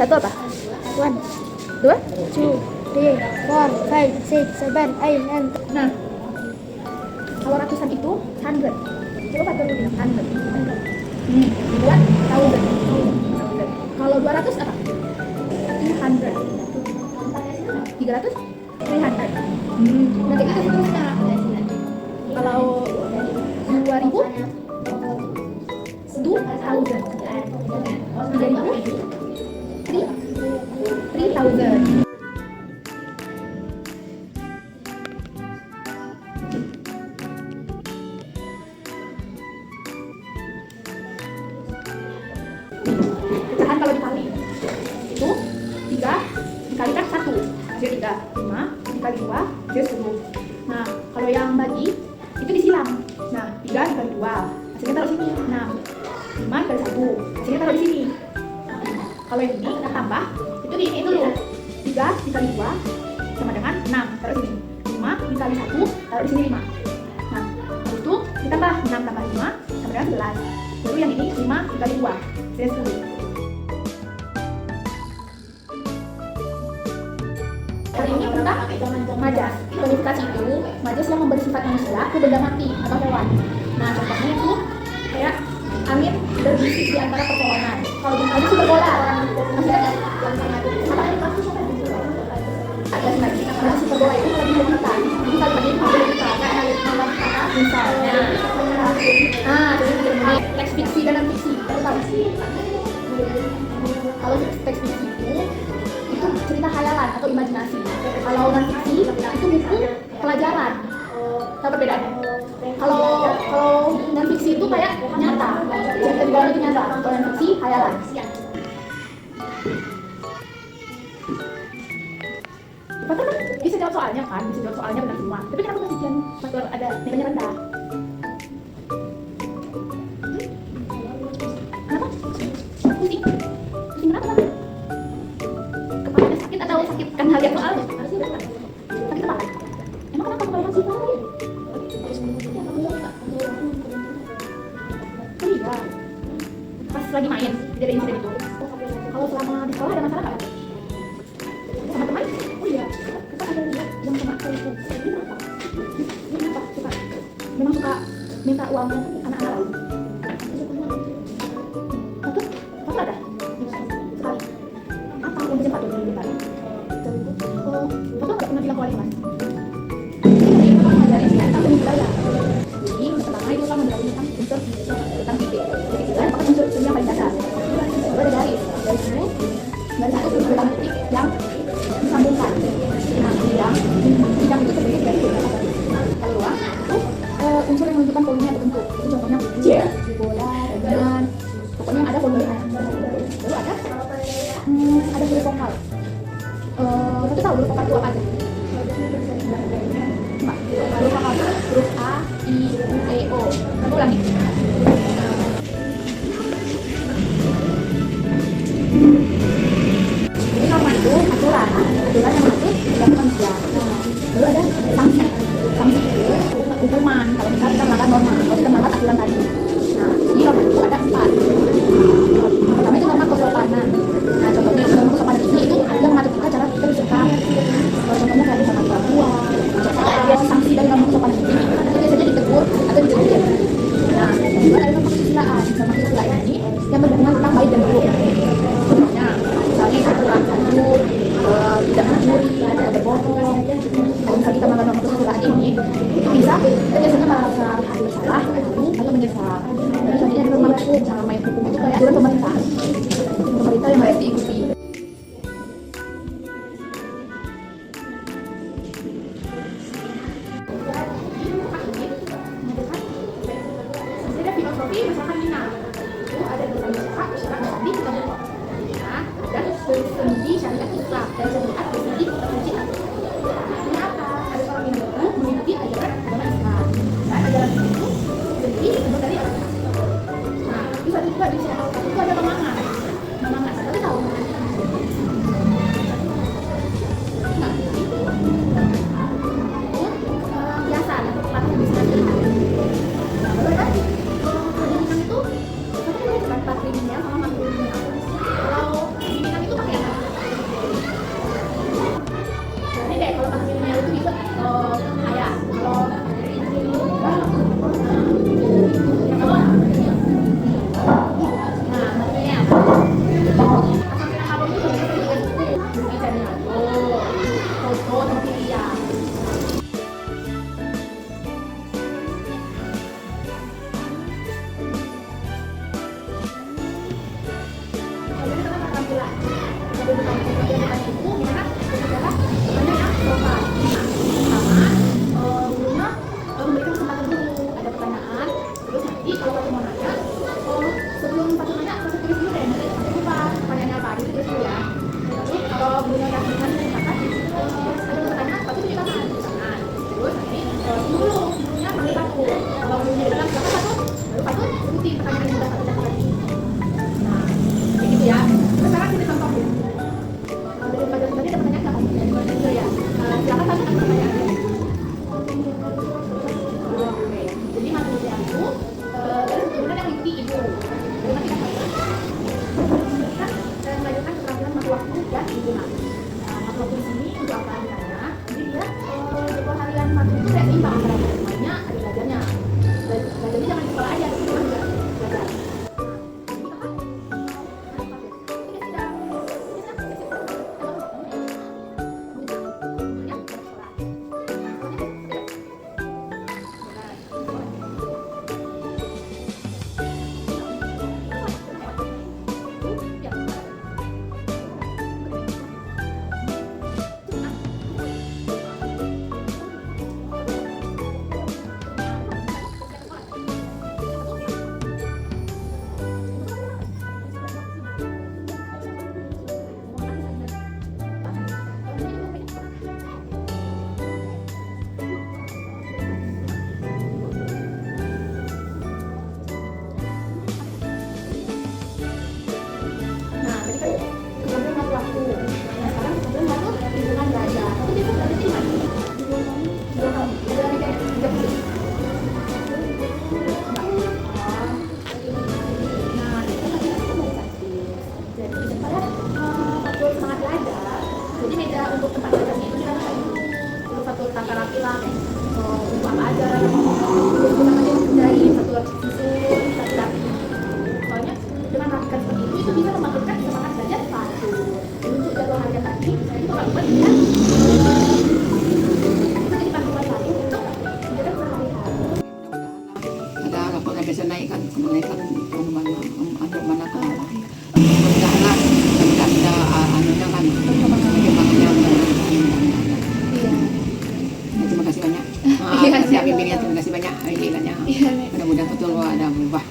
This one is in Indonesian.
satu apa? 1, Dua? 2, 3, 4, 5, 6, 7, 8, 9. Nah, kalau ratusan itu 100. Coba Pak dulu bilang 100. Buat 1000. Kalau 200 apa? 200. 300? 300. Nanti kita seterusnya. Kalau 2000? 2000. 3000? 3000. Pecahan kalau dikali itu 3 dikalikan 1 hasil 3, 5 dikali 2 hasil 10. Nah kalau yang bagi itu disilang. Nah 3 dikali 2 hasilnya taruh sini. 6, 5 dikali 1 hasilnya taruh di sini. Kalau yang ini kita tambah itu di ini dulu. 3 dikali 2 sama dengan 6 taruh sini. 5 dikali 1 taruh di sini 5. Nah habis itu ditambah 6 tambah 5 sama dengan 11. Baru yang ini 5 dikali 2 hasilnya 10. Kali ini tentang majas. Personifikasi itu majas yang memberi sifat manusia ke benda mati atau hewan. Nah contohnya itu kayak angin berbisik di antara pepohonan. Kalau di majas itu berbola. Masih ada ada lagi majas superbola itu lebih wanita. Jadi kalau bagi kita kayak misalnya teks fiksi dan non-fiksi. Kalau teks fiksi itu cerita khayalan atau imajinasi. Kalau non-fiksi itu buku pelajaran. Apa perbedaannya? Kalau non-fiksi itu kayak nyata, cerita di dalam itu nyata. Kalau non-fiksi khayalan. Padahal kan bisa jawab soalnya kan, bisa jawab soalnya benar semua. Tapi kenapa masih ujian pas ada nilainya rendah? Kenapa? Pusing? Pusing kenapa? Kepalanya sakit atau sakit karena lihat soalnya? Sakit apa? Emang kenapa kepala masih sakit? Oh iya, pas lagi main tidak ada insiden itu. Kalau selama di sekolah ada masalah nggak? Sama teman? Oh iya, kita ada lihat yang sama aku itu. Ini kenapa? Ini kenapa? Suka? Memang suka minta uang anak-anak lain. Atau apa ada? Sekali. Apa yang bisa Pak Dodi minta? Oh, Bapak nggak pernah bilang ke wali mas? Ini memang mengajari dia tentang budaya. Jadi pertama itu sama dari tentang unsur tentang titik. Jadi kita pakai unsur yang paling dasar. Lalu ada garis. Garis itu garis itu tentang titik yang disambungkan. Nah, bidang itu terdiri dari beberapa garis. Kalau luang itu unsur yang menunjukkan volume atau bentuk. Itu contohnya bola, dengan pokoknya ada volumenya. Lalu ada huruf vokal. Satu tahu huruf vokal itu apa aja? Huruf vokal huruf A, I, U, E, O. Kamu ulangi. Jadi norma itu aturan yang mengatur perilaku manusia. Lalu ada sanksi. Sanksi itu hukuman kalau misalnya kita melanggar norma, kalau kita melanggar aturan tadi. Nah, di norma itu ada 4. Pertama itu norma kesopanan. Nah, contohnya norma kesopanan ini itu yang mengatur kita cara kita bersikap. Contohnya kayak sama tua tua. Ada sanksi dari norma kesopanan ini itu biasanya ditegur atau dicegah. Nah, juga ada norma kesusilaan. Norma kesusilaan ini yang berhubungan tentang baik dan buruk. Contohnya, misalnya aturan hancur, tidak mencuri, tidak berbohong. Kalau misalnya kita melanggar norma kesusilaan ini, itu bisa kita biasanya merasa bersalah atau menyesal. Jadi selanjutnya ada norma hukum. Sama main hukum itu kayak aturan pemerintah. Pemerintah yang harus diikuti. Ada filosofi masyarakat Minang. Itu ada tentang masyarakat sandi kita buat. Dan bersendiri syariat Islam dan syariat bersendiri suci. Artinya apa? Ada orang Minang itu mengikuti ajaran agama Islam. Dan ajaran itu sendiri dibentuk dari orang Islam. Nah, bisa juga di syariat itu ada lemangan. Lemangan, tapi tahu. Nah, itu biasan atau kata yang bisa dilihat. Nah, baru kan? Kalau di Minang itu, kita kan patrimonial sama matrilineal. Kalau di Minang itu pakai apa? pelajaran itu gimana adalah hanya yang sopan. Pertama, gurunya memberikan kesempatan dulu, ada pertanyaan, terus nanti kalau kamu mau nanya, sebelum kamu nanya kamu tulis dulu deh, nanti sampai lupa pertanyaannya apa, itu tulis dulu ya. Lalu kalau gurunya udah menanyakan, ada pertanyaan, kamu tunjukkan misalkan. Terus nanti tunggu dulu, gurunya panggil satu. Kalau gurunya bilang siapa satu, baru satu sebutin pertanyaan yang sudah satu lagi. Nah, kayak gitu ya. Sekarang kita contoh ya. Dari pelajaran tadi ada pertanyaan nggak kamu? Dari ya. Silakan kamu kasih pertanyaannya. Oke. Jadi maksudnya itu dari kemudian yang mengikuti ibu. Jadi nanti kita melanjutkan keterampilan mata waktu dan hitungan. Mata waktu di sini untuk apa adanya. Jadi dia jadwal harian satu itu kayak seimbang antara semuanya ada belajarnya. Belajarnya jangan di sekolah aja, tapi juga belajar. Jadi meja untuk tempat belajarnya itu kita pakai dulu. Terus satu tata rapilan, untuk apa aja, terus kita pakai dari satu susun, satu rapi. Soalnya dengan rapikan seperti itu bisa membangkitkan semangat belajar satu. Untuk jadwal harian tadi, saya itu kalau buat dia itu jadi panduan satu untuk belajar sehari-hari. Ada apa kan biasa naikkan kenaikan mana ada mana ke mana. Mudah-mudahan tidak ada anunya kan bagaimana terima kasih banyak. Terima kasih bimbingnya, terima kasih banyak bimbingannya. Mudah-mudahan betul ada berubah.